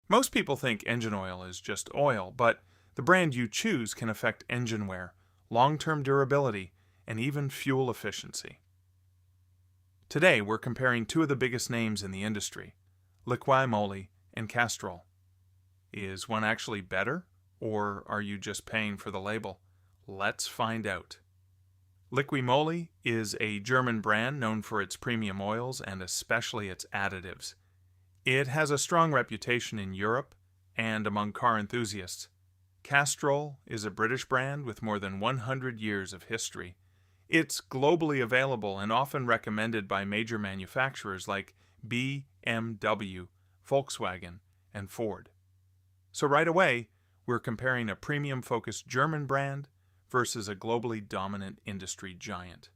Most people think engine oil is just oil, but the brand you choose can affect engine wear, long-term durability, and even fuel efficiency. Today, we're comparing two of the biggest names in the industry, Liqui Moly and Castrol. Is one actually better, or are you just paying for the label? Let's find out. Liqui Moly is a German brand known for its premium oils and especially its additives. It has a strong reputation in Europe and among car enthusiasts. Castrol is a British brand with more than 100 years of history. It's globally available and often recommended by major manufacturers like BMW, Volkswagen, and Ford. So right away, we're comparing a premium-focused German brand versus a globally dominant industry giant.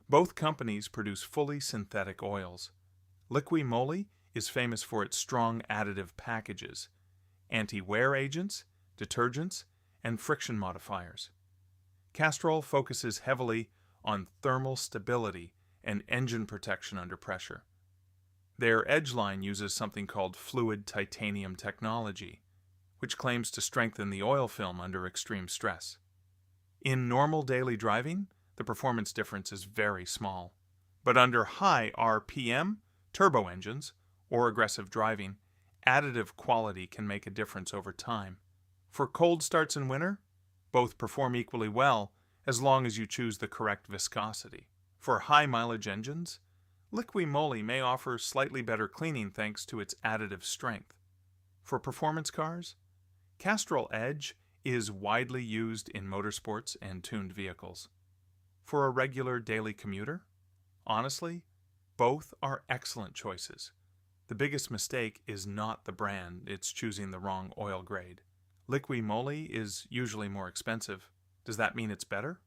Both companies produce fully synthetic oils. Liqui Moly is famous for its strong additive packages, anti-wear agents, detergents, and friction modifiers. Castrol focuses heavily on thermal stability and engine protection under pressure. Their Edge line uses something called fluid titanium technology, which claims to strengthen the oil film under extreme stress. In normal daily driving, the performance difference is very small, but under high RPM, turbo engines, or aggressive driving, additive quality can make a difference over time. For cold starts in winter, both perform equally well as long as you choose the correct viscosity. For high mileage engines, Liqui Moly may offer slightly better cleaning thanks to its additive strength. For performance cars, Castrol Edge is widely used in motorsports and tuned vehicles. For a regular daily commuter, honestly, both are excellent choices. The biggest mistake is not the brand, it's choosing the wrong oil grade. Liqui Moly is usually more expensive. Does that mean it's better?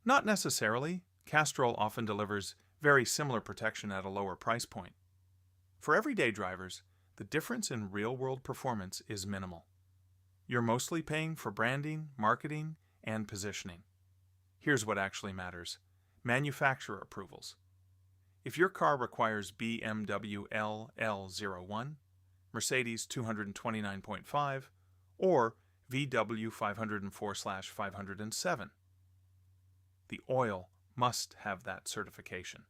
Not necessarily. Castrol often delivers very similar protection at a lower price point. For everyday drivers, the difference in real-world performance is minimal. You're mostly paying for branding, marketing, and positioning. Here's what actually matters: manufacturer approvals. If your car requires BMW LL01, Mercedes 229.5, or VW 504/507, the oil must have that certification.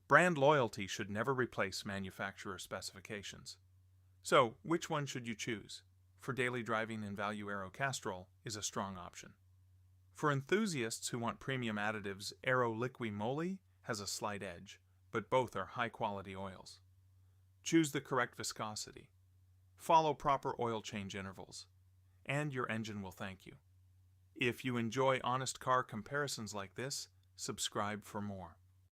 Brand loyalty should never replace manufacturer specifications. So, which one should you choose? For daily driving and value, Aero Castrol is a strong option. For enthusiasts who want premium additives, Aero Liqui Moly has a slight edge, but both are high-quality oils. Choose the correct viscosity. Follow proper oil change intervals, and your engine will thank you. If you enjoy honest car comparisons like this, subscribe for more.